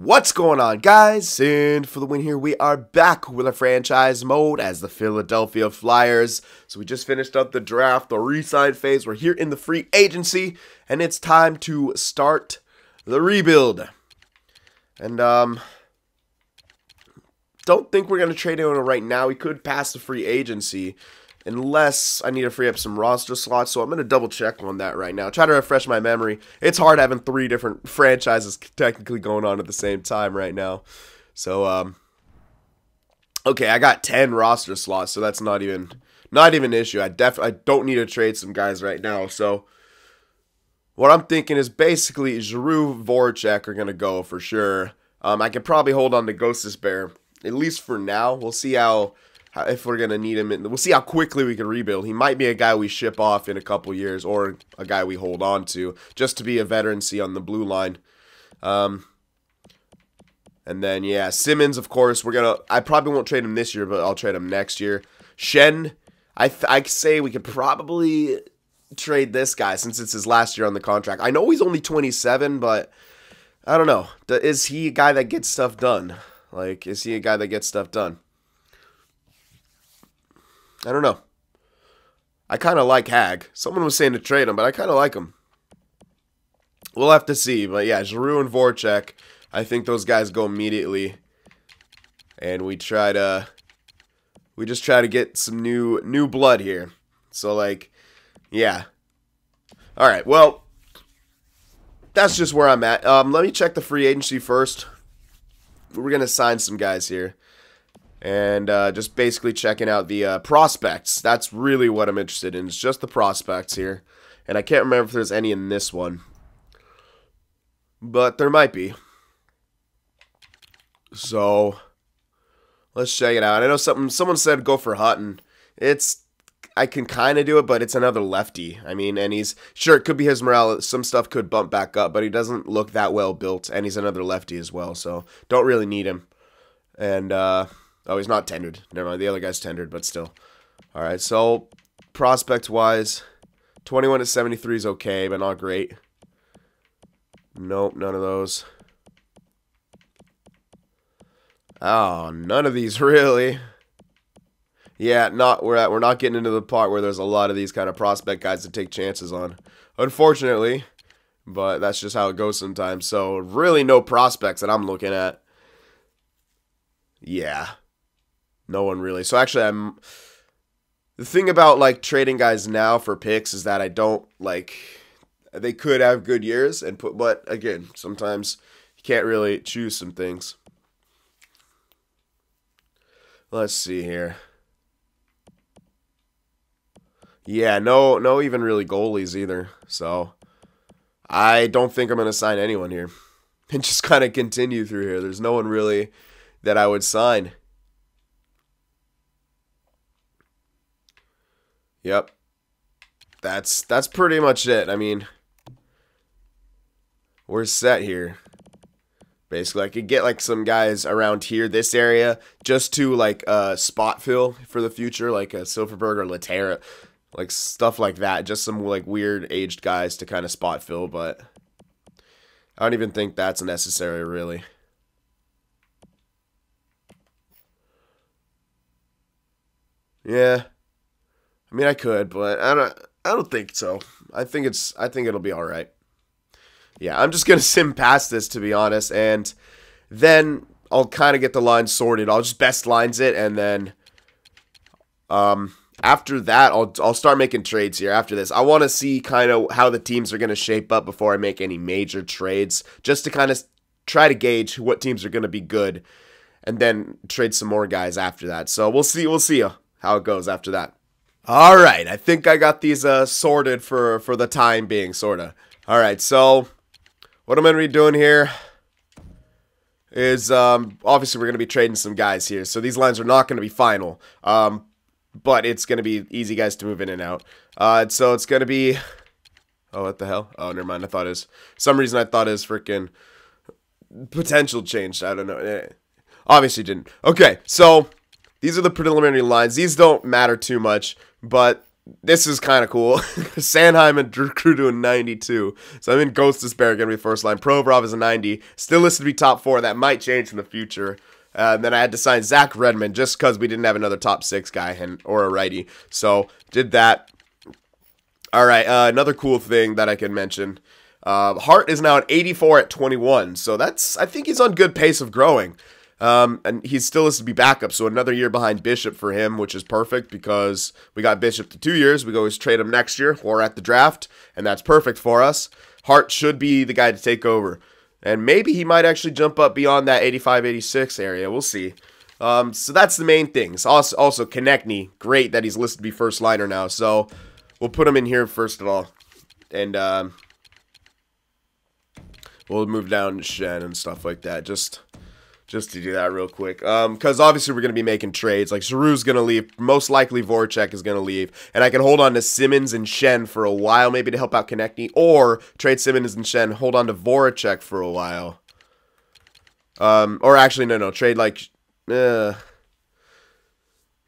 What's going on, guys? And for the win here, we are back with our franchise mode as the Philadelphia Flyers. So we just finished up the draft, the re-sign phase. We're here in the free agency, and it's time to start the rebuild. And don't think we're gonna trade anyone right now. We could pass the free agency, unless I need to free up some roster slots. So I'm going to double check on that right now. Try to refresh my memory. It's hard having 3 different franchises technically going on at the same time right now. So, okay, I got 10 roster slots, so that's not even an issue. I don't need to trade some guys right now. So what I'm thinking is basically Giroux, Voracek are going to go for sure. I could probably hold on to Ghostless Bear, at least for now. We'll see if we're going to need him. We'll see how quickly we can rebuild. He might be a guy we ship off in a couple years, or a guy we hold on to, just to be a veterancy on the blue line. And then, yeah, Simmons, of course, I probably won't trade him this year, but I'll trade him next year. Shen, I say we could probably trade this guy since it's his last year on the contract. I know he's only 27, but I don't know. Is he a guy that gets stuff done? Like, is he a guy that gets stuff done? I don't know. I kind of like Hag. Someone was saying to trade him, but I kind of like him. We'll have to see. But yeah, Giroux and Voracek, I think those guys go immediately. And we just try to get some new blood here. So, like, yeah. All right, well, that's just where I'm at. Let me check the free agency first. We're going to sign some guys here. And just basically checking out the prospects. That's really what I'm interested in. It's just the prospects here. And I can't remember if there's any in this one. But there might be. So, let's check it out. I know someone said go for Hutton. I can kind of do it, but it's another lefty. I mean, and sure, it could be his morale. Some stuff could bump back up, but he doesn't look that well built. And he's another lefty as well, so don't really need him. And, oh, he's not tendered. Never mind. The other guy's tendered, but still. All right, so prospect-wise, 21 to 73 is okay, but not great. Nope, none of those. Oh, none of these really. Yeah, we're not getting into the part where there's a lot of these kind of prospect guys to take chances on. Unfortunately, but that's just how it goes sometimes. So really no prospects that I'm looking at. Yeah. No one really. So actually, the thing about like trading guys now for picks is that I don't like. They could have good years but again, sometimes you can't really choose some things. Let's see here. Yeah, no even really goalies either. So I don't think I'm gonna sign anyone here, and just kind of continue through here. There's no one really that I would sign. Yep. That's pretty much it. I mean, we're set here. Basically, I could get like some guys around here, this area, just to like spot fill for the future, like a Silverberg or Laterra, like stuff like that. Just some like weird aged guys to kind of spot fill, but I don't even think that's necessary, really. Yeah. I mean, I could, but I don't think so. I think it'll be all right. Yeah, I'm just gonna sim past this, to be honest, and then I'll kind of get the lines sorted. I'll just best lines it, and then after that, I'll start making trades here. After this, I want to see kind of how the teams are gonna shape up before I make any major trades, just to kind of try to gauge what teams are gonna be good, and then trade some more guys after that. So we'll see how it goes after that. All right, I think I got these sorted for the time being, sorta. All right, so what I'm going to be doing here is obviously we're going to be trading some guys here. So these lines are not going to be final, but it's going to be easy guys to move in and out. So it's going to be, oh, what the hell? Oh, never mind. For some reason I thought his freaking potential changed. I don't know. Obviously didn't. Okay, so these are the preliminary lines. These don't matter too much, but this is kind of cool. Sanheim and Drew doing 92. So I'm in Ghost Despair, going to be first line. Provorov is a 90. Still listed to be top 4. That might change in the future. And then I had to sign Zach Redmond just because we didn't have another top 6 guy or a righty. So did that. All right, another cool thing that I can mention. Hart is now at 84 at 21. So I think he's on good pace of growing. And he's still listed to be backup, so another year behind Bishop for him, which is perfect because we got Bishop to 2 years. We can always trade him next year or at the draft, and that's perfect for us. Hart should be the guy to take over. And maybe he might actually jump up beyond that 85-86 area. We'll see. So that's the main things. Also Konechny, great that he's listed to be first liner now. So we'll put him in here first of all. And we'll move down to Shen and stuff like that. Just to do that real quick. Because obviously we're going to be making trades. Like, Giroux's going to leave. Most likely Voracek is going to leave. And I can hold on to Simmons and Shen for a while, maybe to help out Konechny. Or trade Simmons and Shen, hold on to Voracek for a while. Or actually, no. Trade, like... Yeah,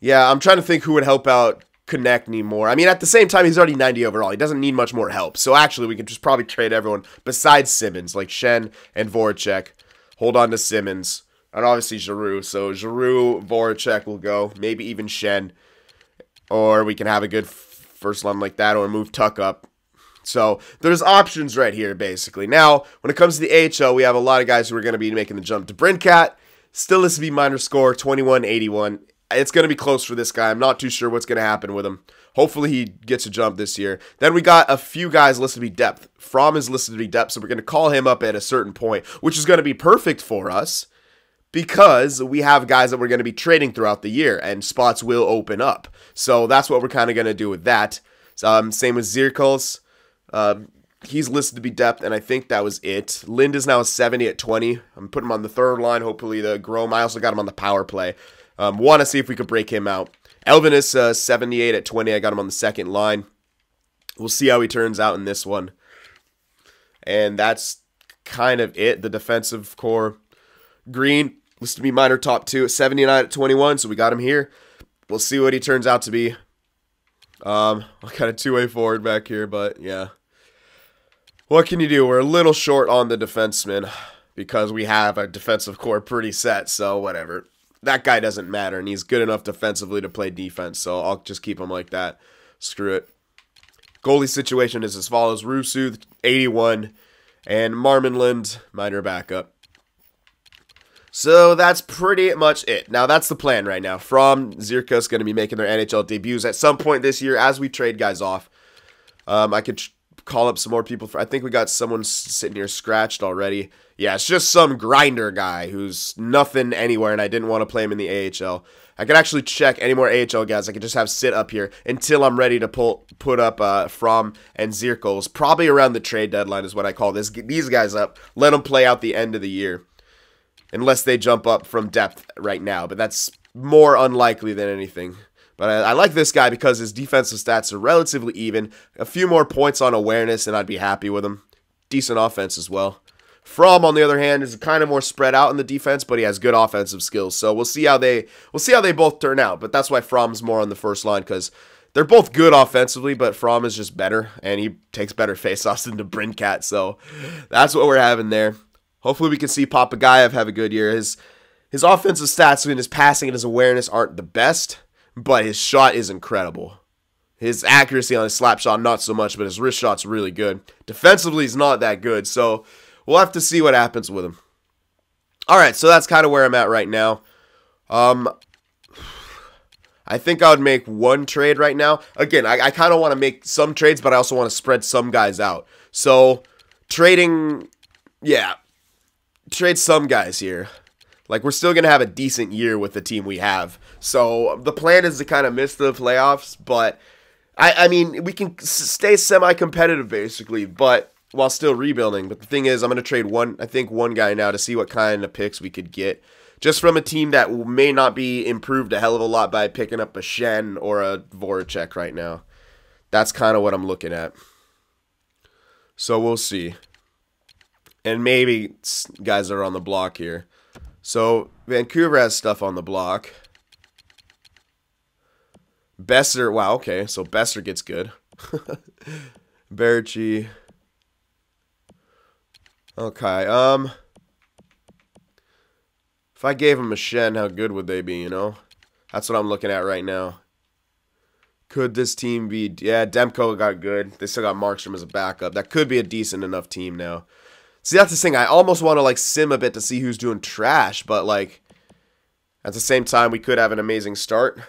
I'm trying to think who would help out Konechny more. I mean, at the same time, he's already 90 overall. He doesn't need much more help. So actually, we could just probably trade everyone besides Simmons, like Shen and Voracek. Hold on to Simmons. And obviously Giroux. So Giroux, Voracek will go. Maybe even Shen. Or we can have a good first line like that. Or move Tuck up. So there's options right here, basically. Now, when it comes to the AHL, we have a lot of guys who are going to be making the jump. DeBrincat still has to be minor score, 21-81. It's going to be close for this guy. I'm not too sure what's going to happen with him. Hopefully he gets a jump this year. Then we got a few guys listed to be depth. Fromm is listed to be depth, so we're going to call him up at a certain point, which is going to be perfect for us because we have guys that we're going to be trading throughout the year, and spots will open up. So that's what we're kind of going to do with that. Same with Zirkles. He's listed to be depth, and I think that was it. Lind is now a 70 at 20. I'm putting him on the third line. Hopefully the Grom. I also got him on the power play. Want to see if we could break him out. Elvin is 78 at 20. I got him on the second line. We'll see how he turns out in this one. And that's kind of it. The defensive core. Green listed to be minor top 2 at 79 at 21. So we got him here. We'll see what he turns out to be. I got a two-way forward back here, but yeah. What can you do? We're a little short on the defenseman because we have our defensive core pretty set. So whatever. That guy doesn't matter, and he's good enough defensively to play defense, so I'll just keep him like that. Screw it. Goalie situation is as follows. Rusu, 81, and Marmanland, minor backup. So that's pretty much it. Now, that's the plan right now. From Zirka's going to be making their NHL debuts at some point this year as we trade guys off. I could call up some more people. I think we got someone sitting here scratched already. Yeah, it's just some grinder guy who's nothing anywhere, and I didn't want to play him in the AHL. I could actually check any more AHL guys I could just have sit up here until I'm ready to put up Fromm and Zirkles. Probably around the trade deadline is what I call these guys up. Let them play out the end of the year. Unless they jump up from depth right now, but that's more unlikely than anything. But I like this guy because his defensive stats are relatively even. A few more points on awareness, and I'd be happy with him. Decent offense as well. Fromm, on the other hand, is kind of more spread out in the defense, but he has good offensive skills. So we'll see how they both turn out. But that's why Fromm's more on the first line, because they're both good offensively, but Fromm is just better, and he takes better faceoffs than DeBrincat. So that's what we're having there. Hopefully we can see Papagayev have a good year. His offensive stats and his passing and his awareness aren't the best, but his shot is incredible. His accuracy on his slap shot, not so much, but his wrist shot's really good. Defensively, he's not that good, so we'll have to see what happens with him. All right, so that's kind of where I'm at right now. I think I would make one trade right now. Again, I kind of want to make some trades, but I also want to spread some guys out. So, trading, yeah, trade some guys here. Like, we're still going to have a decent year with the team we have. So, the plan is to kind of miss the playoffs, but, I mean, we can stay semi-competitive, basically, but while still rebuilding. But the thing is, I'm going to trade one guy now to see what kind of picks we could get. Just from a team that may not be improved a hell of a lot by picking up a Shen or a Voracek right now. That's kind of what I'm looking at. So, we'll see. And maybe guys that are on the block here. So, Vancouver has stuff on the block. Besser, wow, okay, so Besser gets good. Barici. Okay, if I gave him a Shen, how good would they be, you know? That's what I'm looking at right now. Could this team be... Yeah, Demko got good. They still got Markstrom as a backup. That could be a decent enough team now. See, that's the thing. I almost want to, like, sim a bit to see who's doing trash, but, like, at the same time, we could have an amazing start.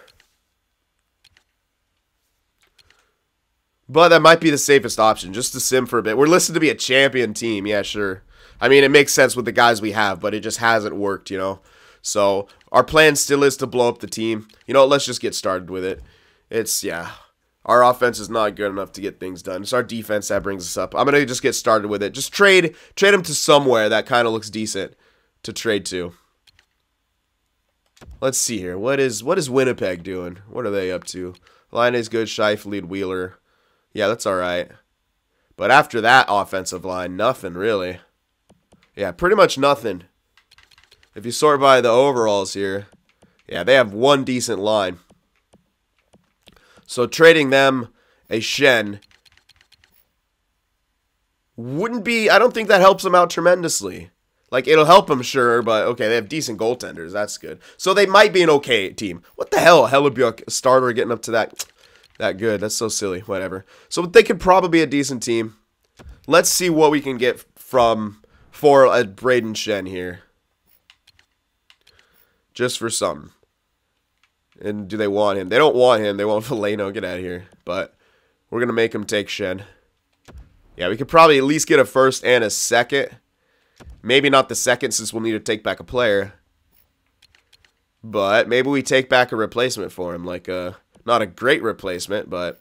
But that might be the safest option, just to sim for a bit. We're listed to be a champion team, yeah, sure. I mean, it makes sense with the guys we have, but it just hasn't worked, you know? So, our plan still is to blow up the team. You know, let's just get started with it. It's, yeah, our offense is not good enough to get things done. It's our defense that brings us up. I'm going to just get started with it. Just trade him to somewhere that kind of looks decent to trade to. Let's see here. What is Winnipeg doing? What are they up to? Line is good. Scheifele, Wheeler. Yeah, that's all right. But after that offensive line, nothing really. Yeah, pretty much nothing. If you sort by the overalls here, yeah, they have one decent line. So trading them a Shen wouldn't be... I don't think that helps them out tremendously. Like, it'll help them, sure, but okay, they have decent goaltenders. That's good. So they might be an okay team. What the hell? Hellebuyck, a starter getting up to that good. That's so silly. Whatever. So they could probably be a decent team. Let's see what we can get for a Braden Shen here. Just for some. And do they want him? They don't want him. They want Valeno. Get out of here. But we're going to make him take Shen. Yeah, we could probably at least get a first and a second. Maybe not the second since we'll need to take back a player. But maybe we take back a replacement for him. Like, not a great replacement, but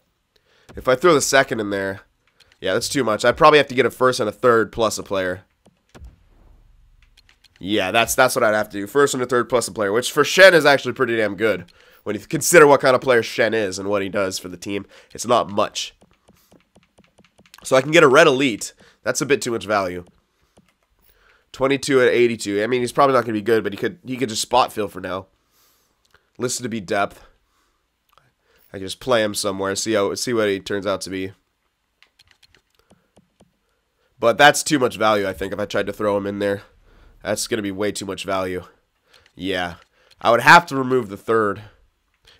if I throw the second in there, yeah, that's too much. I'd probably have to get a first and a third plus a player. Yeah, that's what I'd have to do. First and a third plus a player, which for Shen is actually pretty damn good. When you consider what kind of player Shen is and what he does for the team, it's not much. So I can get a red elite. That's a bit too much value. 22 at 82. I mean, he's probably not going to be good, but he could just spot fill for now. Listed to be depth. I can just play him somewhere, see what he turns out to be. But that's too much value, I think, if I tried to throw him in there. That's going to be way too much value. Yeah. I would have to remove the third.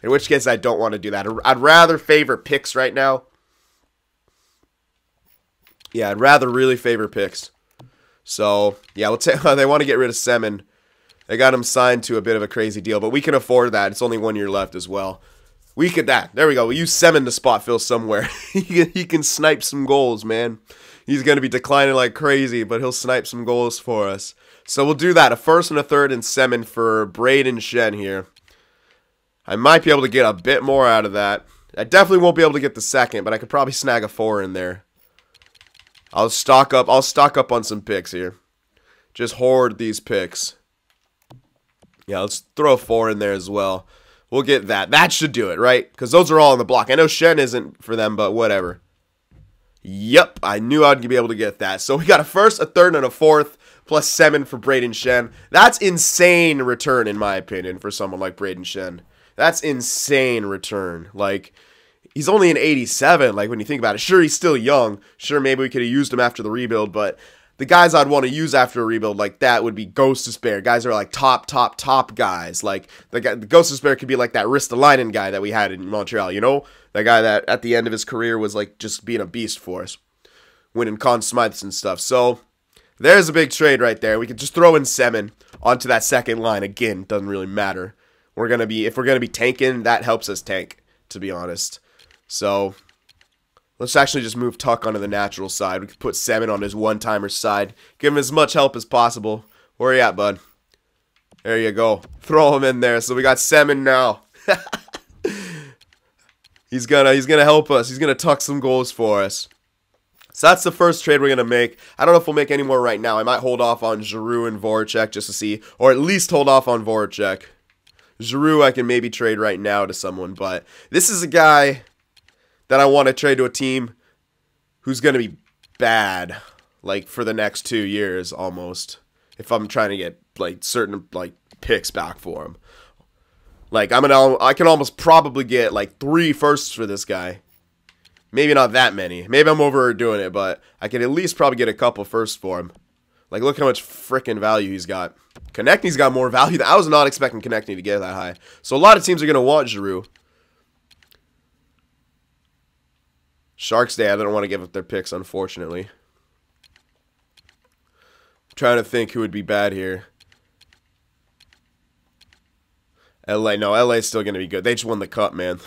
In which case, I don't want to do that. I'd rather favor picks right now. Yeah, I'd rather really favor picks. So, yeah, they want to get rid of Semin. They got him signed to a bit of a crazy deal, but we can afford that. It's only 1 year left as well. We could that. There we go. We use Semin to spot fill somewhere. he can snipe some goals, man. He's going to be declining like crazy, but he'll snipe some goals for us. So we'll do that. A first and a third and Semin for Braden Shen here. I might be able to get a bit more out of that. I definitely won't be able to get the second, but I could probably snag a 4 in there. I'll stock up on some picks here. Just hoard these picks. Yeah, let's throw a 4 in there as well. We'll get that. That should do it, right? Because those are all in the block. I know Shen isn't for them, but whatever. Yep, I knew I'd be able to get that. So we got a first, a third, and a fourth, plus 7 for Braden Shen. That's insane return, in my opinion, for someone like Braden Shen. That's insane return. Like, he's only an 87, like, when you think about it. Sure, he's still young. Sure, maybe we could have used him after the rebuild, but the guys I'd want to use after a rebuild like that would be Ghost Despair. Guys are like top guys. Like, the Ghost Despair could be like that Ristolainen guy that we had in Montreal, you know? That guy that at the end of his career was like just being a beast for us. Winning Conn Smythes and stuff. So, there's a big trade right there. We could just throw in Semin onto that second line. Again, doesn't really matter. If we're gonna be tanking, that helps us tank, to be honest. So, let's actually just move Tuck onto the natural side. We could put Semin on his one-timer side. Give him as much help as possible. Where are you at, bud? There you go. Throw him in there. So we got Semin now. He's gonna help us. He's gonna tuck some goals for us. So that's the first trade we're gonna make. I don't know if we'll make any more right now. I might hold off on Giroux and Voracek just to see, or at least hold off on Voracek. Giroux I can maybe trade right now to someone, but this is a guy that I want to trade to a team who's going to be bad, like, for the next 2 years, almost, if I'm trying to get, like, certain, like, picks back for him. Like, I can almost probably get, like, 3 firsts for this guy. Maybe not that many. Maybe I'm overdoing it, but I can at least probably get a couple firsts for him. Like, look how much freaking value he's got. Konechny's got more value. I was not expecting Konechny to get that high. So a lot of teams are going to want Giroux. Sharks Day, I don't want to give up their picks, unfortunately. I'm trying to think who would be bad here. LA, no, LA's still going to be good. They just won the cup, man.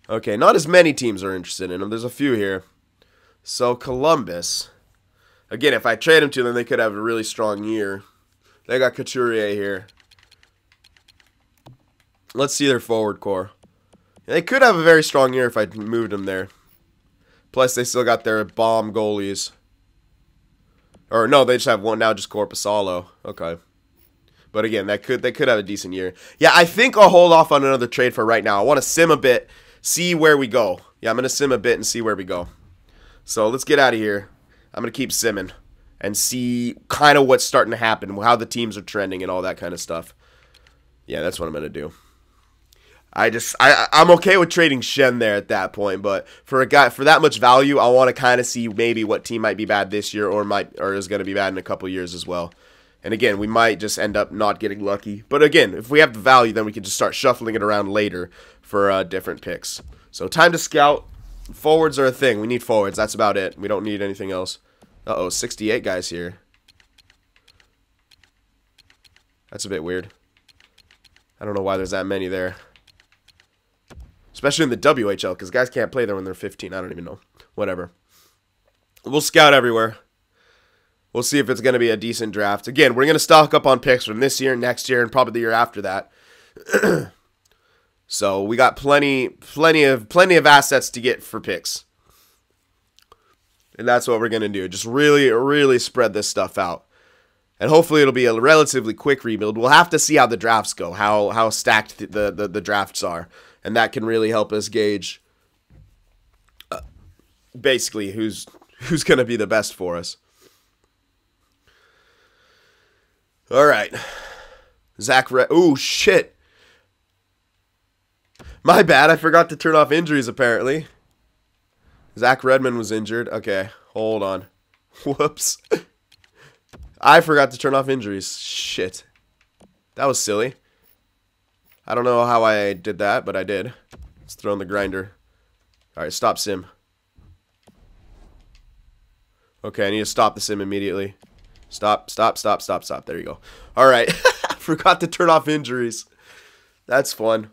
Okay, not as many teams are interested in him. There's a few here. So, Columbus. Again, if I trade him to them, they could have a really strong year. They got Couturier here. Let's see their forward core. They could have a very strong year if I moved them there. Plus, they still got their bomb goalies. Or, no, they just have one now, just Korpisalo. Okay. But again, they could have a decent year. Yeah, I think I'll hold off on another trade for right now. I want to sim a bit, see where we go. Yeah, I'm going to sim a bit and see where we go. So let's get out of here. I'm going to keep simming and see kind of what's starting to happen, how the teams are trending and all that kind of stuff. Yeah, that's what I'm going to do. I'm okay with trading Shen there at that point, but for a guy for that much value, I want to kind of see maybe what team might be bad this year or is going to be bad in a couple years as well. And again, we might just end up not getting lucky. But again, if we have the value, then we can just start shuffling it around later for different picks. So time to scout. Forwards are a thing. We need forwards. That's about it. We don't need anything else. Uh-oh, 68 guys here. That's a bit weird. I don't know why there's that many there. Especially in the WHL, because guys can't play there when they're 15. I don't even know. Whatever. We'll scout everywhere. We'll see if it's going to be a decent draft. Again, we're going to stock up on picks from this year, next year, and probably the year after that. So we got plenty of assets to get for picks. And that's what we're going to do. Just really spread this stuff out. And hopefully it'll be a relatively quick rebuild. We'll have to see how the drafts go, how stacked the drafts are. And that can really help us gauge basically who's going to be the best for us. All right. Ooh, shit. My bad, I forgot to turn off injuries, apparently. Zach Redmond was injured. Okay, hold on. Whoops. I forgot to turn off injuries. Shit. That was silly. I don't know how I did that, but I did. Let's throw in the grinder. Alright, stop sim. Okay, I need to stop the sim immediately. Stop. There you go. Alright. Forgot to turn off injuries. That's fun.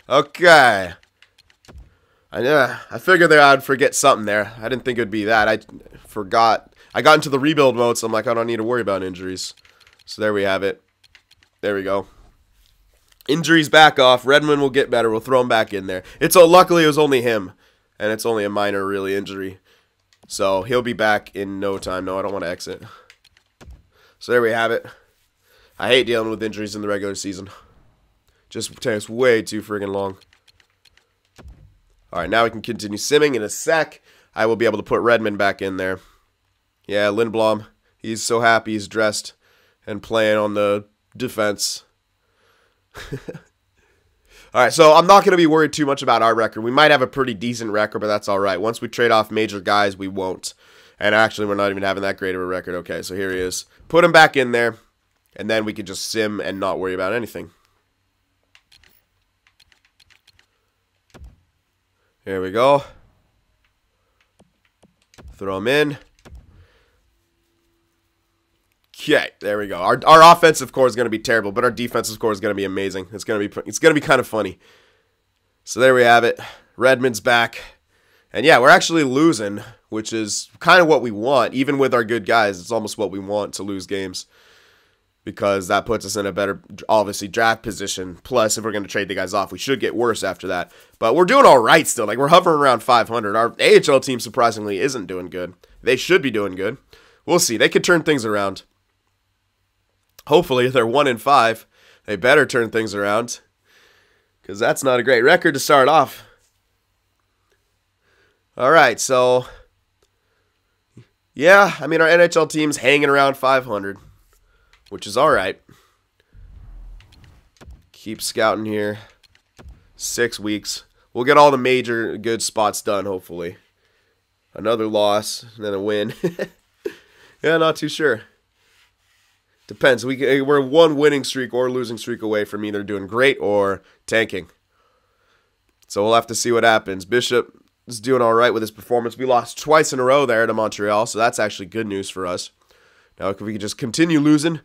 Okay. I figured that I'd forget something there. I didn't think it would be that. I forgot. I got into the rebuild mode, so I'm like, I don't need to worry about injuries. So there we have it. There we go. Injuries back off. Redmond will get better. We'll throw him back in there. Luckily, it was only him. And it's only a minor, really, injury. So he'll be back in no time. No, I don't want to exit. So there we have it. I hate dealing with injuries in the regular season. Just takes way too friggin' long. Alright, now we can continue simming in a sec. I will be able to put Redmond back in there. Yeah, Lindblom. He's so happy he's dressed and playing on the defense. Alright, so I'm not going to be worried too much about our record. We might have a pretty decent record, but that's alright. Once we trade off major guys, we won't. And actually, we're not even having that great of a record. Okay, so here he is. Put him back in there, and then we can just sim and not worry about anything. Here we go. Throw him in. Okay, there we go. Our offensive core is going to be terrible, but our defensive core is going to be amazing. It's going to be kind of funny. So there we have it. Redmond's back. And yeah, we're actually losing, which is kind of what we want. Even with our good guys, it's almost what we want to lose games. Because that puts us in a better, obviously, draft position. Plus, if we're going to trade the guys off, we should get worse after that. But we're doing all right still. Like, we're hovering around 500. Our AHL team, surprisingly, isn't doing good. They should be doing good. We'll see. They could turn things around. Hopefully, they're 1-5. They better turn things around. Because that's not a great record to start off. All right, so... yeah, I mean, our NHL team's hanging around 500. which is alright. Keep scouting here. 6 weeks. We'll get all the major good spots done, hopefully. Another loss, and then a win. Yeah, not too sure. Depends. We're one winning streak or losing streak away from either doing great or tanking. So we'll have to see what happens. Bishop is doing all right with his performance. We lost twice in a row there to Montreal, so that's actually good news for us. Now, if we could just continue losing,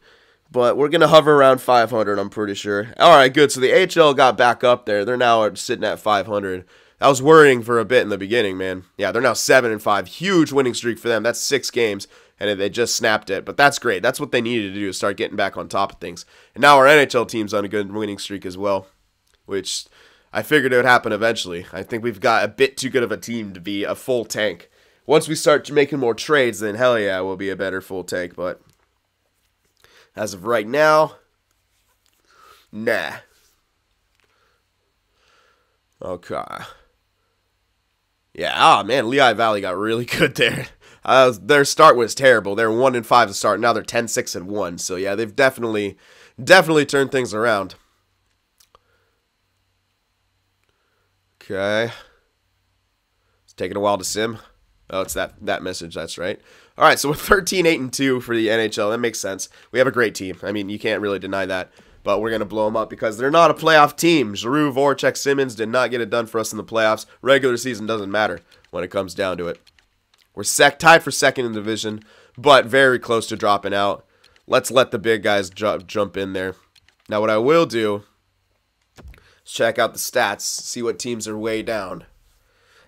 but we're going to hover around 500, I'm pretty sure. All right, good. So the AHL got back up there. They're now sitting at 500. That was worrying for a bit in the beginning, man. Yeah, they're now 7-5. Huge winning streak for them. That's 6 games, and they just snapped it. But that's great. That's what they needed to do, is start getting back on top of things. And now our NHL team's on a good winning streak as well, which I figured it would happen eventually. I think we've got a bit too good of a team to be a full tank. Once we start making more trades, then hell yeah, we'll be a better full tank. But as of right now, nah. Okay. Yeah, man, Lehigh Valley got really good there. Their start was terrible. They were 1-5 to start. Now they're 10-6-1. So yeah, they've definitely turned things around. Okay. It's taking a while to sim. Oh, it's that message. That's right. All right, so we're 13-8-2 for the NHL. That makes sense. We have a great team. I mean, you can't really deny that. But we're going to blow them up because they're not a playoff team. Giroux, Voracek, Simmons did not get it done for us in the playoffs. Regular season doesn't matter when it comes down to it. We're tied for second in the division, but very close to dropping out. Let's let the big guys jump in there. Now, what I will do is check out the stats, see what teams are way down.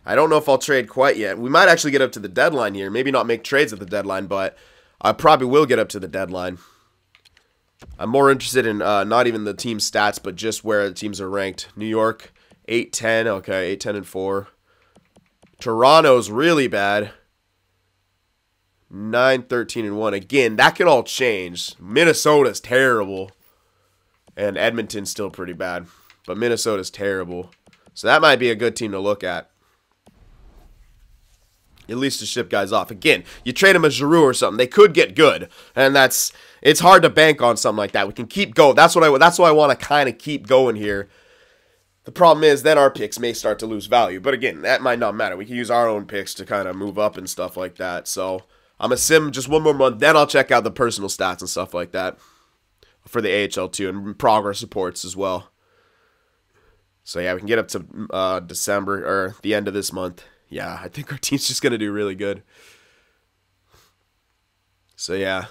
I don't know if I'll trade quite yet. We might actually get up to the deadline here. Maybe not make trades at the deadline, but I probably will get up to the deadline. I'm more interested in not even the team stats, but just where the teams are ranked. New York, 8-10. Okay, 8-10-4. Toronto's really bad. 9-13-1. Again, that can all change. Minnesota's terrible. And Edmonton's still pretty bad. But Minnesota's terrible. So that might be a good team to look at. At least to ship guys off. Again, you trade them a Giroux or something, they could get good. And it's hard to bank on something like that. We can keep going. That's why I want to kind of keep going here. The problem is then our picks may start to lose value. But again, that might not matter. We can use our own picks to kind of move up and stuff like that. So I'm going to sim just one more month. Then I'll check out the personal stats and stuff like that for the AHL too, and progress reports as well. So yeah, we can get up to December or the end of this month. Yeah, I think our team's just going to do really good. So, yeah.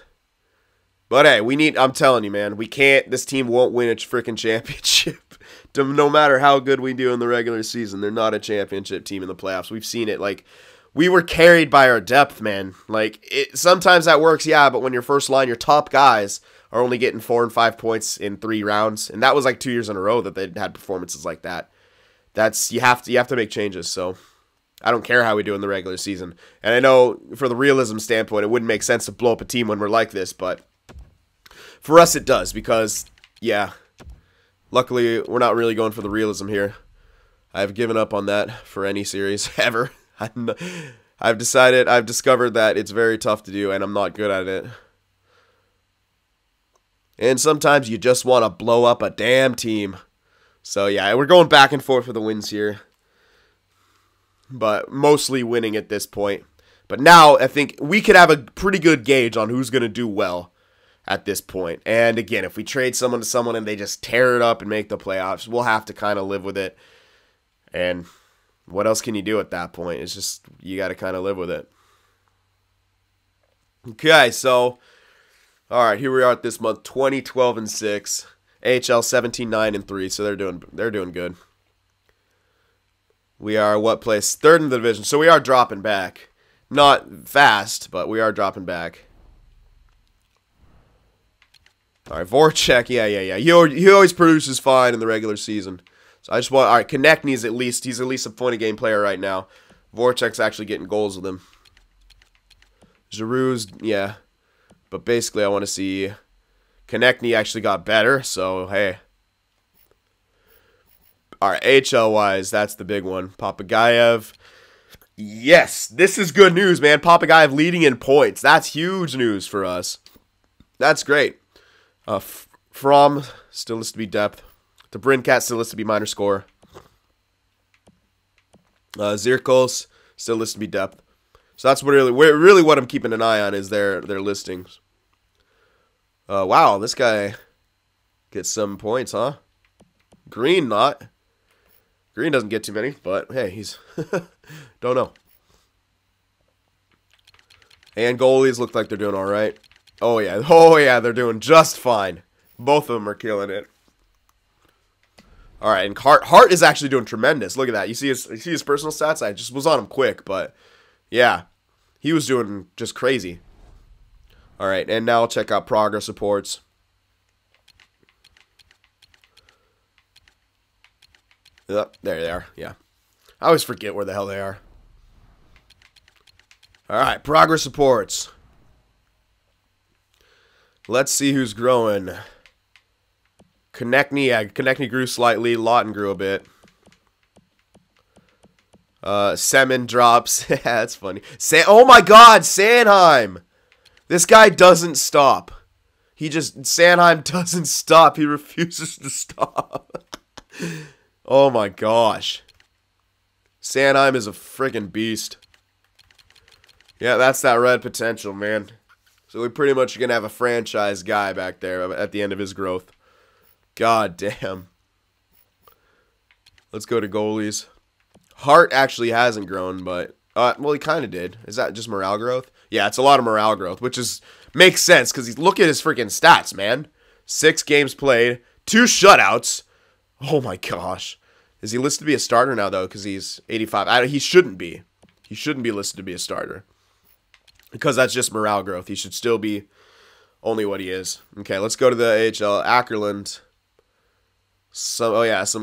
But, hey, I'm telling you, man, this team won't win a freaking championship. No matter how good we do in the regular season, they're not a championship team in the playoffs. We've seen it. Like, we were carried by our depth, man. Like, sometimes that works, yeah, but when your first line, your top guys are only getting 4 and 5 points in 3 rounds. And that was like 2 years in a row that they had performances like that. You have to make changes, so I don't care how we do in the regular season. And I know for the realism standpoint, it wouldn't make sense to blow up a team when we're like this, but for us it does because, yeah, luckily we're not really going for the realism here. I've given up on that for any series ever. I've discovered that it's very tough to do and I'm not good at it. And sometimes you just want to blow up a damn team. So yeah, we're going back and forth for the wins here. But mostly winning at this point. But now I think we could have a pretty good gauge on who's going to do well at this point. And again, if we trade someone to someone and they just tear it up and make the playoffs, we'll have to kind of live with it. And what else can you do at that point? It's just, you got to kind of live with it. Okay, so, all right, here we are at this month, 20-12-6. AHL 17-9-3, so they're doing good. We are what place? 3rd in the division, so we are dropping back. Not fast, but we are dropping back. All right, Voracek, yeah. He always produces fine in the regular season. So I just want, all right, Konechny's he's at least a point-a-game player right now. Voracek's actually getting goals with him. Giroux's, yeah. But basically I want to see Konechny actually got better, so hey. All right, AHL-wise, that's the big one. Papagayev. Yes, this is good news, man. Papagayev leading in points. That's huge news for us. That's great. From still listed to be depth. The Brincat still listed to be minor score. Zirkos still listed to be depth. So that's really what I'm keeping an eye on is their listings. Wow, this guy gets some points, huh? Green not. Green doesn't get too many, but hey, he's don't know. And goalies look like they're doing all right. Oh yeah, they're doing just fine. Both of them are killing it. All right, and Hart is actually doing tremendous. Look at that. You see his personal stats? I just was on him quick, but yeah, he was doing just crazy. All right, and now I'll check out progress reports. Yep, there they are. Yeah, I always forget where the hell they are. All right, progress reports. Let's see who's growing. Konechny grew slightly. Lawton grew a bit. Semin drops. Yeah, that's funny. Oh my God, Sanheim! This guy doesn't stop. Sanheim doesn't stop. He refuses to stop. Oh my gosh. Sanheim is a friggin' beast. Yeah, that's that red potential, man. So we pretty much are going to have a franchise guy back there at the end of his growth. God damn. Let's go to goalies. Hart actually hasn't grown, but... well, he kind of did. Is that just morale growth? Yeah, it's a lot of morale growth, which makes sense, because look at his freaking stats, man. 6 games played, 2 shutouts. Oh my gosh. Is he listed to be a starter now, though, because he's 85? He shouldn't be. He shouldn't be listed to be a starter. Because that's just morale growth. He should still be only what he is. Okay, let's go to the AHL. Ackerland. Some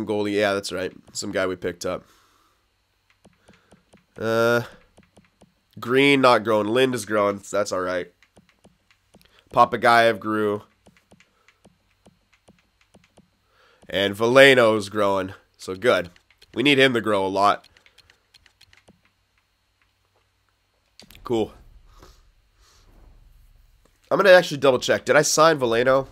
goalie. Yeah, that's right. Some guy we picked up. Green not growing. Lind is growing. So that's all right. Papagayev grew. And Veleno's growing. So good. We need him to grow a lot. Cool. I'm going to actually double check. Did I sign Veleno?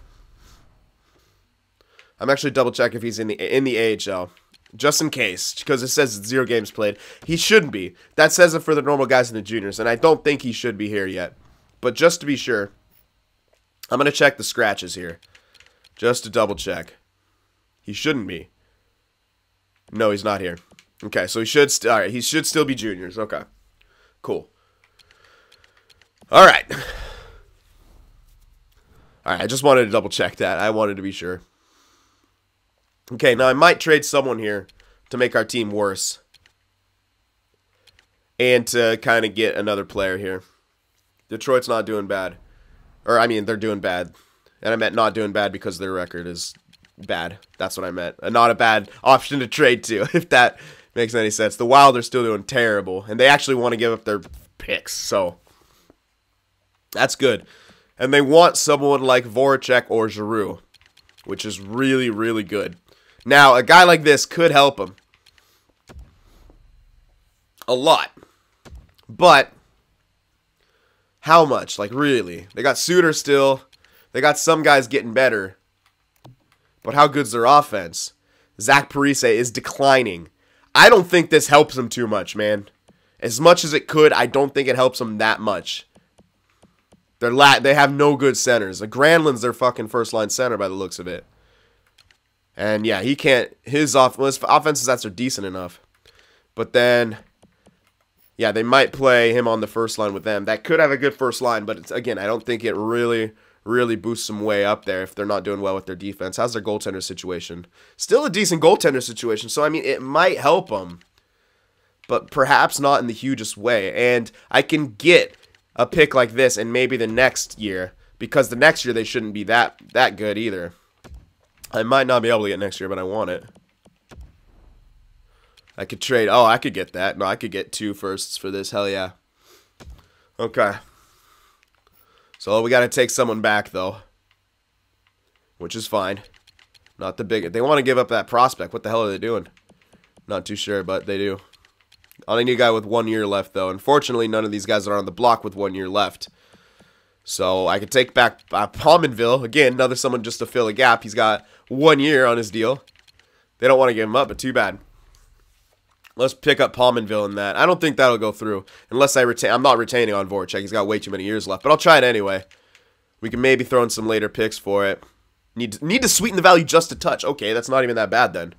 I'm actually double check if he's in the AHL. Just in case. Because it says 0 games played. He shouldn't be. That says it for the normal guys in the juniors. And I don't think he should be here yet. But just to be sure, I'm going to check the scratches here. Just to double check. He shouldn't be. No, he's not here. Okay, so he should still be juniors. Okay. Cool. All right. Alright, I just wanted to double check that. I wanted to be sure. Okay, now I might trade someone here to make our team worse. And to kind of get another player here. Detroit's not doing bad. Or, I mean, they're doing bad. And I meant not doing bad because their record is bad. That's what I meant. Not a bad option to trade to, if that makes any sense. The Wild are still doing terrible. And they actually want to give up their picks, so that's good. And they want someone like Voracek or Giroux, which is really, really good. Now, a guy like this could help them a lot. But how much? Like, really? They got Suter still. They got some guys getting better. But how good's their offense? Zach Parise is declining. I don't think this helps them too much, man. As much as it could, I don't think it helps them that much. They have no good centers. Granlund's their fucking first-line center by the looks of it. And, yeah, he can't... His offensive stats are decent enough. But then... Yeah, they might play him on the first line with them. That could have a good first line, but, again, I don't think it really boosts them way up there if they're not doing well with their defense. How's their goaltender situation? Still a decent goaltender situation, so, I mean, it might help them. But perhaps not in the hugest way. And I can get a pick like this and maybe the next year, because the next year they shouldn't be that good either. I might not be able to get next year, but I want it. I could trade. Oh, I could get that. No, I could get 2 firsts for this. Hell yeah. Okay. So we got to take someone back, though. Which is fine. Not the big... They want to give up that prospect. What the hell are they doing? Not too sure, but they do. I need a guy with 1 year left, though. Unfortunately, none of these guys are on the block with 1 year left. So I could take back Pominville. Again, another someone just to fill a gap. He's got 1 year on his deal. They don't want to give him up, but too bad. Let's pick up Pominville in that. I don't think that'll go through. Unless I retain. I'm not retaining on Voracek. He's got way too many years left. But I'll try it anyway. We can maybe throw in some later picks for it. Need to sweeten the value just a touch. Okay, that's not even that bad then.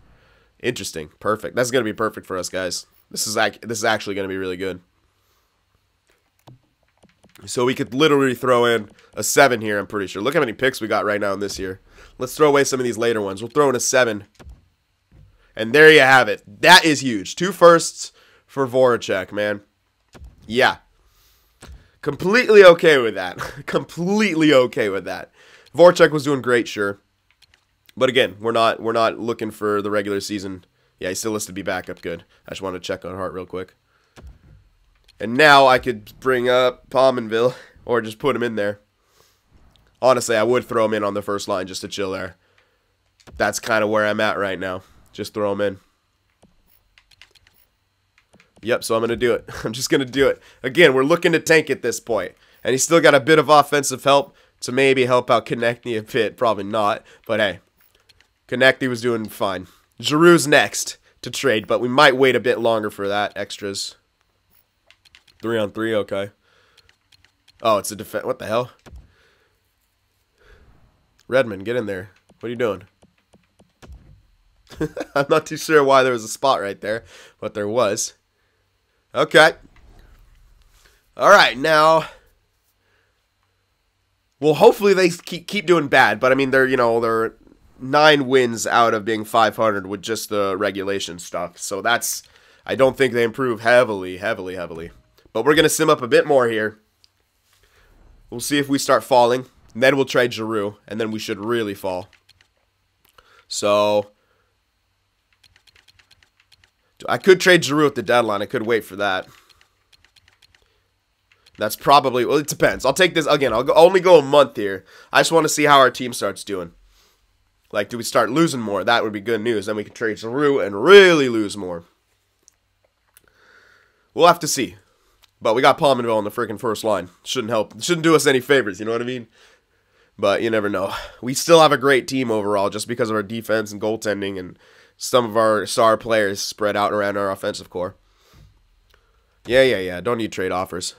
Interesting. Perfect. That's going to be perfect for us, guys. This is actually going to be really good. So we could literally throw in a 7 here, I'm pretty sure. Look how many picks we got right now in this year. Let's throw away some of these later ones. We'll throw in a 7. And there you have it. That is huge. 2 firsts for Voracek, man. Yeah. Completely okay with that. Completely okay with that. Voracek was doing great, sure. But again, we're not looking for the regular season. Yeah, he's still listed to be backup. Good. I just wanted to check on Hart real quick. And now I could bring up Pominville or just put him in there. Honestly, I would throw him in on the first line just to chill there. That's kind of where I'm at right now. Just throw him in. Yep, so I'm going to do it. I'm just going to do it. Again, we're looking to tank at this point. And he's still got a bit of offensive help to maybe help out Konechny a bit. Probably not. But hey, Konechny was doing fine. Giroux's next to trade, but we might wait a bit longer for that. Extras. 3-on-3, okay. Oh, it's a defense. What the hell? Redmond, get in there. What are you doing? I'm not too sure why there was a spot right there, but there was. Okay. All right, now. Well, hopefully they keep doing bad, but I mean they're 9 wins out of being 500 with just the regulation stuff. So that's, I don't think they improve heavily. But we're going to sim up a bit more here. We'll see if we start falling. And then we'll trade Giroux. And then we should really fall. So I could trade Giroux at the deadline. I could wait for that. That's probably, well, it depends. I'll take this, again, I'll only go a month here. I just want to see how our team starts doing. Like, do we start losing more? That would be good news. Then we can trade Giroux and really lose more. We'll have to see. But we got Pominville on the freaking first line. Shouldn't help. Shouldn't do us any favors, you know what I mean? But you never know. We still have a great team overall just because of our defense and goaltending and some of our star players spread out around our offensive core. Yeah. Don't need trade offers.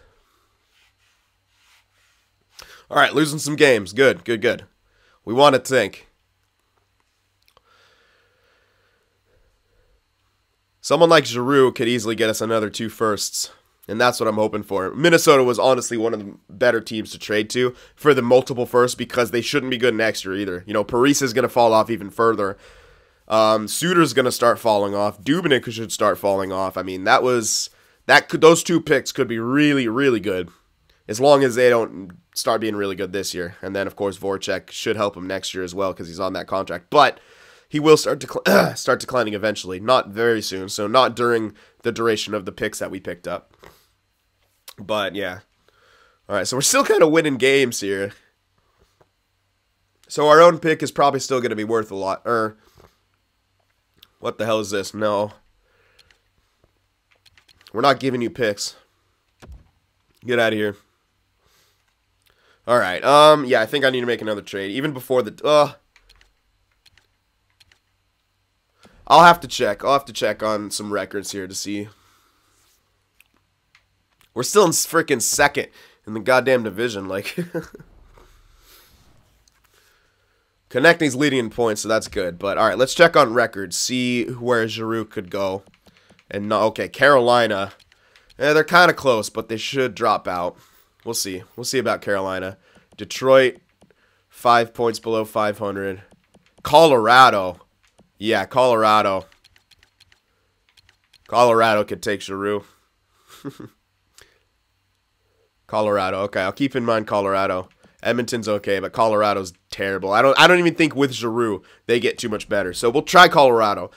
All right, losing some games. Good. We want to tank. Someone like Giroux could easily get us another 2 firsts. And that's what I'm hoping for. Minnesota was honestly one of the better teams to trade to for the multiple firsts because they shouldn't be good next year either. You know, Parise is going to fall off even further. Suter's going to start falling off. Dubnyk should start falling off. I mean, those 2 picks could be really, really good. As long as they don't start being really good this year. And then, of course, Voracek should help him next year as well because he's on that contract. But he will start declining eventually. Not very soon. So not during the duration of the picks that we picked up. But, yeah. All right, so we're still kind of winning games here. So our own pick is probably still going to be worth a lot. What the hell is this? No. We're not giving you picks. Get out of here. All right. Yeah, I think I need to make another trade. Even before the... I'll have to check. I'll have to check on some records here to see. We're still in freaking second in the goddamn division. Like, Konechny's leading in points, so that's good. But, all right, let's check on records. See where Giroux could go. And, no, okay, Carolina. They're kind of close, but they should drop out. We'll see. We'll see about Carolina. Detroit, 5 points below 500. Colorado. Yeah, Colorado. Colorado could take Giroux. Colorado. Okay, I'll keep in mind Colorado. Edmonton's okay, but Colorado's terrible. I don't even think with Giroux they get too much better. So we'll try Colorado.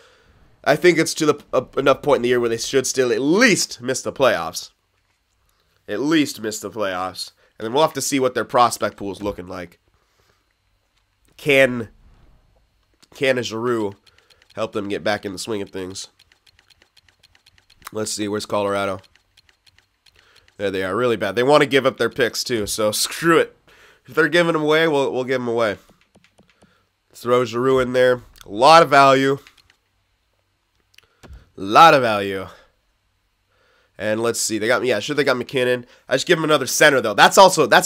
I think it's to the enough point in the year where they should still at least miss the playoffs. At least miss the playoffs. And then we'll have to see what their prospect pool is looking like. Can a Giroux help them get back in the swing of things? Let's see, where's Colorado? There they are, really bad. They want to give up their picks too, so screw it. If they're giving him away, we'll give him away. Throw Giroux in there. A lot of value. A lot of value. And let's see. They got me. Yeah, sure they got McKinnon. I just give him another center though. That's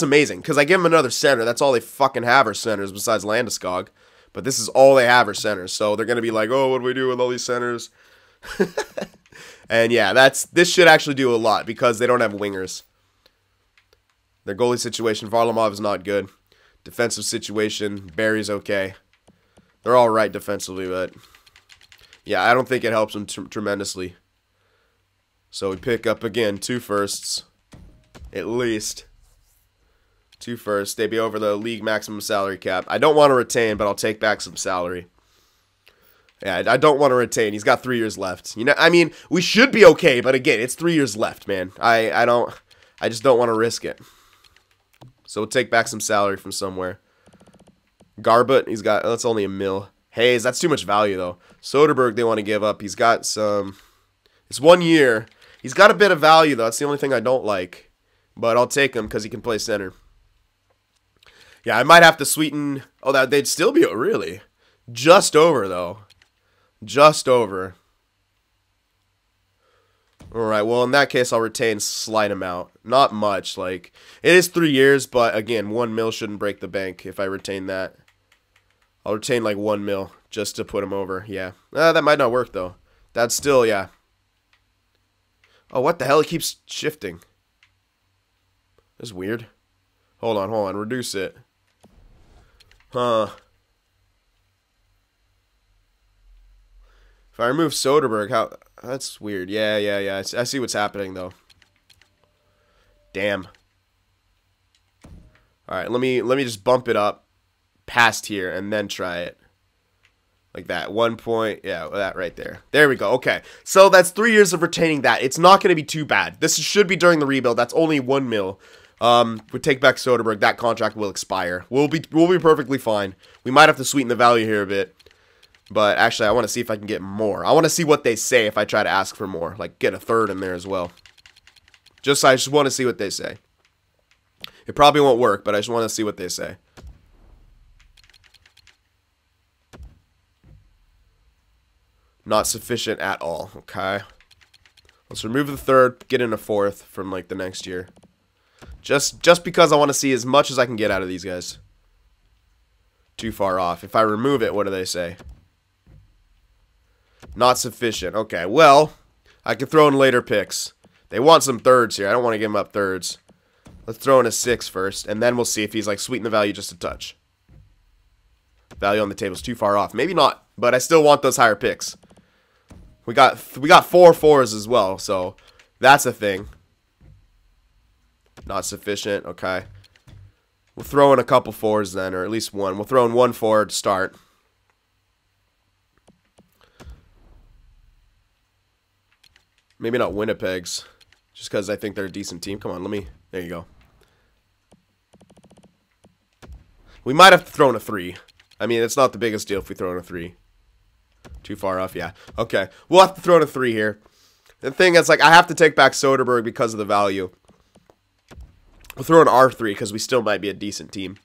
amazing because I give him another center. That's all they fucking have are centers besides Landeskog. But this is all they have are centers. So they're gonna be like, oh, what do we do with all these centers? And yeah, this should actually do a lot because they don't have wingers. Their goalie situation, Varlamov is not good. Defensive situation, Barry's okay. They're all right defensively, but yeah, I don't think it helps them tremendously. So we pick up again 2 firsts, at least 2 firsts. They'd be over the league maximum salary cap. I don't want to retain, but I'll take back some salary. Yeah, I don't want to retain. He's got 3 years left. You know, I mean, we should be okay, but again, it's 3 years left, man. I just don't want to risk it. So we'll take back some salary from somewhere. Garbutt, he's got, that's only $1 mil. Hayes, that's too much value, though. Soderberg, they want to give up. He's got some, it's 1 year. He's got a bit of value, though. That's the only thing I don't like. But I'll take him because he can play center. Yeah, I might have to sweeten, oh, they'd still be, really? Just over, though. Just over. Alright, well, in that case, I'll retain slight amount. Not much, like, it is 3 years, but again, 1 mil shouldn't break the bank if I retain that. I'll retain like 1 mil just to put him over, yeah. That might not work, though. That's still, yeah. Oh, what the hell? It keeps shifting. That's weird. Hold on, reduce it. Huh. If I remove Soderberg, how... That's weird. Yeah. I see what's happening, though. Damn. Alright, let me just bump it up past here and then try it. Like that. 1 point. Yeah, that right there. There we go. Okay. So that's 3 years of retaining that. It's not going to be too bad. This should be during the rebuild. That's only 1 mil. We take back Soderberg. That contract will expire. We'll be perfectly fine. We might have to sweeten the value here a bit. But actually, I want to see if I can get more. I want to see what they say if I try to ask for more. Like, get a third in there as well. I just want to see what they say. It probably won't work, but I just want to see what they say. Not sufficient at all. Okay. Let's remove the third, get in a fourth from, like, the next year. Just because I want to see as much as I can get out of these guys. Too far off. If I remove it, what do they say? Not sufficient. Okay, well, I can throw in later picks. They want some thirds here. I don't want to give them up thirds. Let's throw in a 6 first, and then we'll see if he's, like, sweeten the value just a touch. Value on the table is too far off. Maybe not, but I still want those higher picks. We got 4 fours as well, so that's a thing. Not sufficient. Okay. We'll throw in a couple 4s then, or at least one. We'll throw in 1 4 to start. Maybe not Winnipeg's, just because I think they're a decent team. Come on, there you go. We might have to throw in a 3. I mean, it's not the biggest deal if we throw in a 3. Too far off, yeah. Okay, we'll have to throw in a 3 here. The thing is, like, I have to take back Soderberg because of the value. We'll throw in R3 because we still might be a decent team.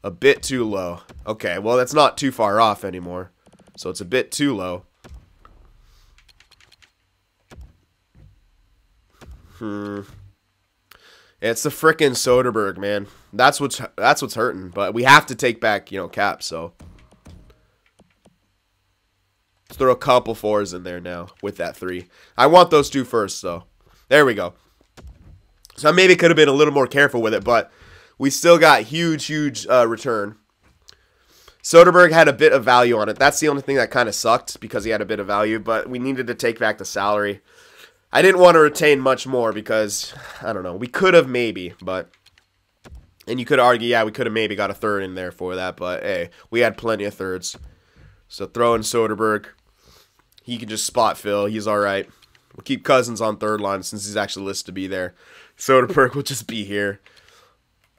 A bit too low. Okay, well, that's not too far off anymore. So it's a bit too low. It's the frickin' Soderberg, man. That's what's hurting. But we have to take back, cap, so. Let's throw a couple 4s in there now with that 3. I want those 2 first, though. There we go. So I maybe could have been a little more careful with it, but we still got huge return. Soderberg had a bit of value on it. That's the only thing that kind of sucked because he had a bit of value, but we needed to take back the salary. I didn't want to retain much more because, I don't know, we could have maybe, but, and you could argue, yeah, we could have maybe got a 3rd in there for that, but hey, we had plenty of 3rds. So throw in Soderberg. He can just spot fill. He's all right. We'll keep Cousins on 3rd line since he's actually listed to be there. Soderberg will just be here.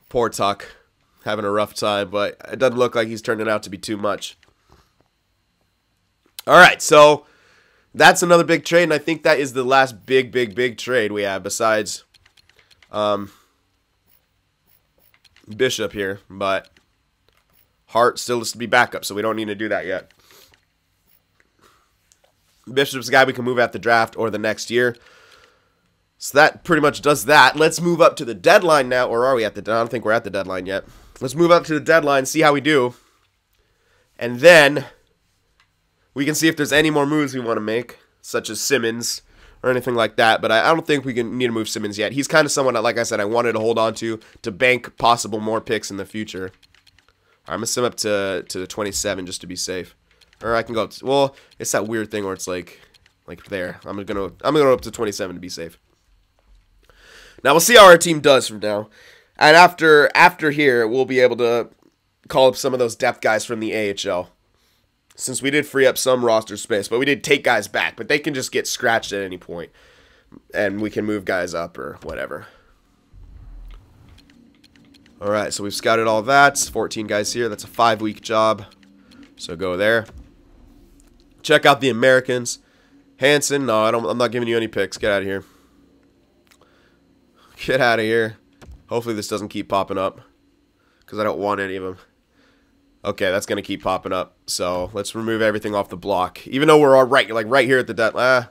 Poor Tuck. Having a rough time, but it doesn't look like he's turning out to be too much. All right, so that's another big trade, and I think that is the last big trade we have besides Bishop here, but Hart still is to be backup, so we don't need to do that yet. Bishop's a guy we can move at the draft or the next year. So that pretty much does that. Let's move up to the deadline now. Or are we at the deadline? I don't think we're at the deadline yet. Let's move up to the deadline, see how we do. And then we can see if there's any more moves we want to make, such as Simmons or anything like that. But I don't think we need to move Simmons yet. He's kind of someone that, like I said, I wanted to hold on to bank possible more picks in the future. All right, I'm going to sim up to 27 just to be safe. Or I can go up to, well, it's that weird thing where it's like there. I'm gonna go up to 27 to be safe. Now we'll see how our team does from now. And after here, we'll be able to call up some of those depth guys from the AHL. Since we did free up some roster space, but we did take guys back, but they can just get scratched at any point. And we can move guys up or whatever. Alright, so we've scouted all that. 14 guys here. That's a 5-week job. So go there. Check out the Americans. Hansen, no, I'm not giving you any picks. Get out of here. Get out of here. Hopefully this doesn't keep popping up, because I don't want any of them. Okay, that's going to keep popping up. So let's remove everything off the block. Even though we're all right here at the deadline.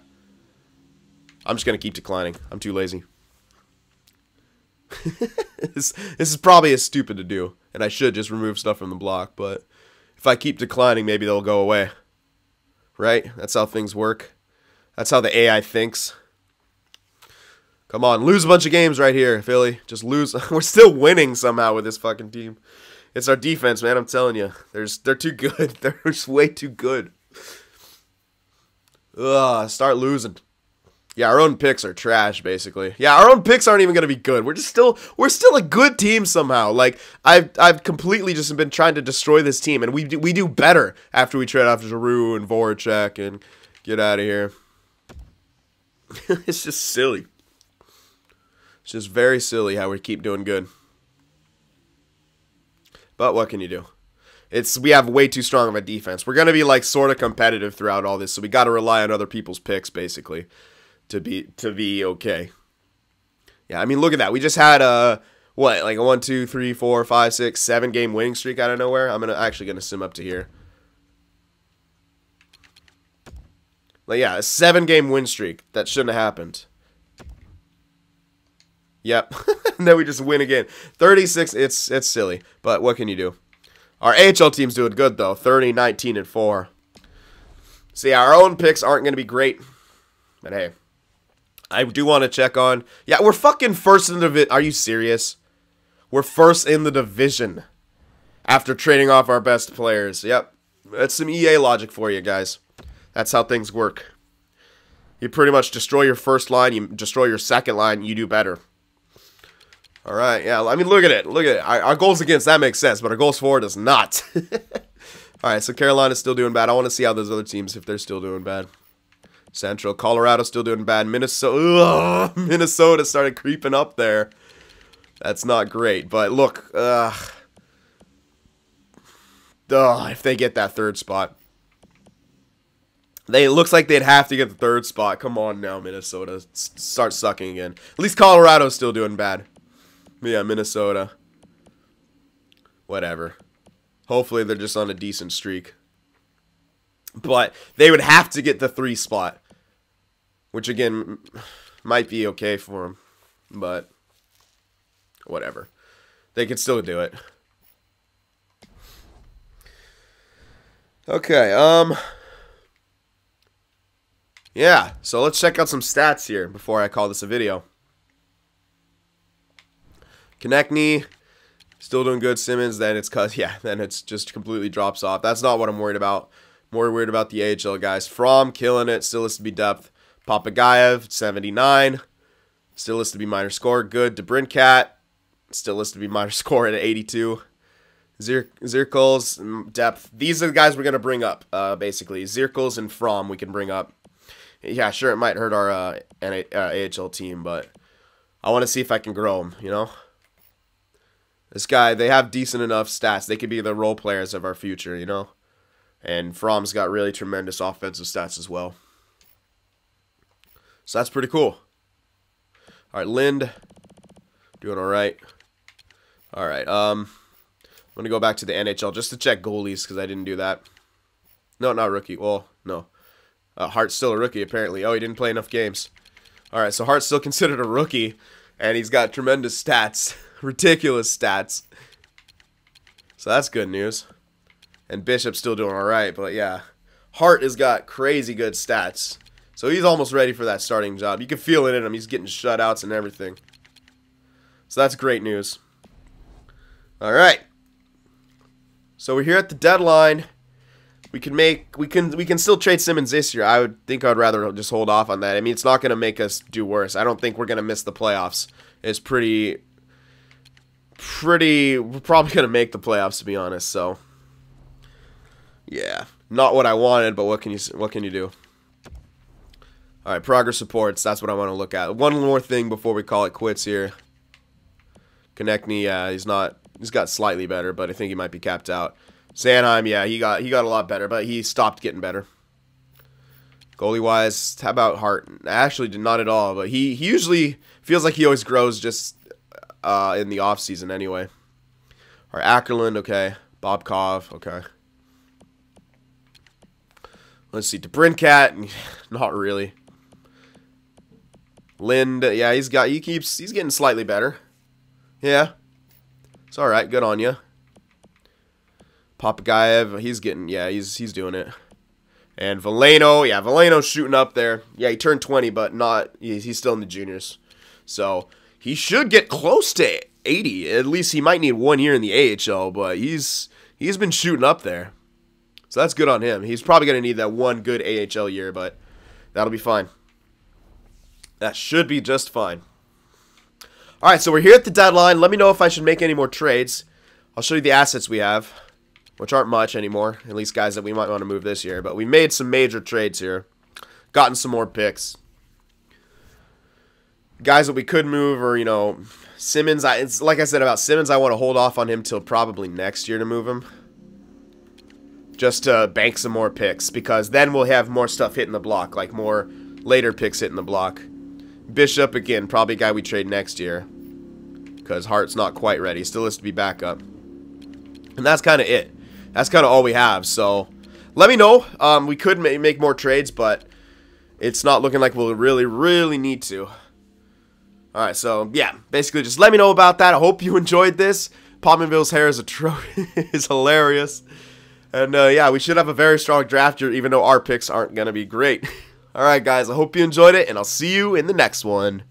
I'm just going to keep declining. I'm too lazy. This is probably as stupid to do, and I should just remove stuff from the block, but if I keep declining, maybe they'll go away. Right? That's how things work. That's how the AI thinks. Come on, lose a bunch of games right here, Philly. Just lose. We're still winning somehow with this fucking team. It's our defense, man. I'm telling you. They're too good. They're just way too good. Start losing. Yeah, our own picks are trash, basically. Yeah, our own picks aren't even gonna be good. We're still a good team somehow. Like I've completely just been trying to destroy this team, and we do better after we trade off Giroux and Voracek and get out of here. It's just silly. It's just very silly how we keep doing good. But what can you do? We have way too strong of a defense. We're gonna be like sort of competitive throughout all this, so we got to rely on other people's picks basically to be okay. Yeah, I mean look at that. We just had what, like a 1, 2, 3, 4, 5, 6, 7 game winning streak out of nowhere. I'm actually gonna sim up to here. Like yeah, a 7-game win streak that shouldn't have happened. Yep. And then we just win again. 36, it's silly. But what can you do? Our AHL team's doing good, though. 30, 19, and 4. See, our own picks aren't going to be great. But hey. I do want to check on... Yeah, we're fucking first in the division. Are you serious? We're first in the division. After trading off our best players. Yep. That's some EA logic for you, guys. That's how things work. You pretty much destroy your first line. You destroy your second line. You do better. All right, yeah, I mean, look at it. Look at it. Our goals against, that makes sense, but our goals for does not. All right, so Carolina's still doing bad. I want to see how those other teams, if they're still doing bad. Central, Colorado's still doing bad. Minnesota, Minnesota started creeping up there. That's not great, but look. If they get that third spot. It looks like they'd have to get the third spot. Come on now, Minnesota. Start sucking again. At least Colorado's still doing bad. Yeah, Minnesota. Whatever. Hopefully they're just on a decent streak. But they would have to get the 3 spot. Which, again, might be okay for them. But, whatever. They can still do it. Okay, yeah, so let's check out some stats here before I call this a video. Konechny, still doing good. Simmons, then it's just completely drops off. That's not what I'm worried about. More worried about the AHL guys. From killing it, still has to be depth. Papagayev, 79, still has to be minor score. Good. DeBrincat, still has to be minor score at 82. Zirkles, depth. These are the guys we're gonna bring up. Basically, Zirkles and From we can bring up. Yeah, sure, it might hurt our AHL team, but I want to see if I can grow them. You know. This guy, they have decent enough stats. They could be the role players of our future, you know? And From's got really tremendous offensive stats as well. So that's pretty cool. All right, Lind, doing all right. All right. I'm going to go back to the NHL just to check goalies because I didn't do that. No, not rookie. Well, no. Hart's still a rookie, apparently. Oh, he didn't play enough games. All right, so Hart's still considered a rookie, and he's got tremendous stats. Ridiculous stats. So that's good news. And Bishop's still doing all right, but yeah. Hart has got crazy good stats. So he's almost ready for that starting job. You can feel it in him. He's getting shutouts and everything. So that's great news. All right. So we're here at the deadline. We can still trade Simmons this year. I would think I'd rather just hold off on that. I mean, it's not going to make us do worse. I don't think we're going to miss the playoffs. It's we're probably going to make the playoffs, to be honest. So yeah, not what I wanted, but what can you do? All right, progress reports. That's what I want to look at. One more thing before we call it quits here. Konechny, yeah, he's got slightly better, but I think he might be capped out. Sanheim, yeah, he got a lot better, but he stopped getting better. Goalie-wise, how about Hart? Actually, not at all, but he usually feels like he always grows just in the offseason anyway. All right, Ackerland, okay. Bobkov, okay. Let's see, DeBrincat, not really. Lind, yeah, he's getting slightly better. Yeah, it's all right. Good on you. Papagayev, he's doing it. And Veleno, yeah, Veleno's shooting up there. Yeah, he turned 20, but he's still in the juniors. So he should get close to 80. At least he might need 1 year in the AHL, but he's been shooting up there. So that's good on him. He's probably going to need that one good AHL year, but that'll be fine. That should be just fine. All right, so we're here at the deadline. Let me know if I should make any more trades. I'll show you the assets we have, which aren't much anymore, at least guys that we might want to move this year. But we made some major trades here. Gotten some more picks. Guys that we could move or, Simmons. It's like I said about Simmons, I want to hold off on him till probably next year to move him. Just to bank some more picks, because then we'll have more stuff hitting the block, like more later picks hitting the block. Bishop, again, probably a guy we trade next year, because Hart's not quite ready. Still has to be back up. And that's kind of it. That's kind of all we have. So let me know. We could make more trades, but it's not looking like we'll really, really need to. All right, so yeah, basically just let me know about that. I hope you enjoyed this. Pominville's hair is hilarious. And yeah, we should have a very strong draft year, even though our picks aren't going to be great. All right, guys, I hope you enjoyed it, and I'll see you in the next one.